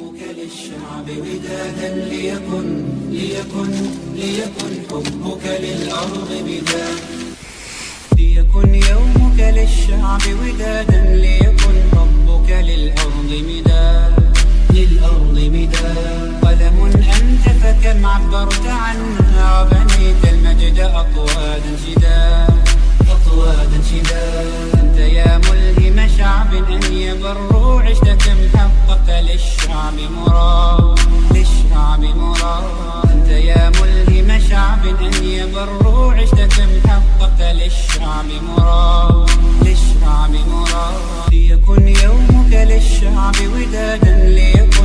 حبك للشعب ودادا ليكن حبك للأرض بداد. ليكن يومك للشعب ودادا ليكن حبك للأرض مداد. قلم أنت فكم عبرت عنها وبنيت المجد أطوادا شداد. أنت يا ملهم شعب أن يبروا عشت كم حققت للشعب مراد. أنت يا ملهم شعب أن يبروا عشت كم حققت للشعب مراد. ليكن يومك للشعب ودادا ليكن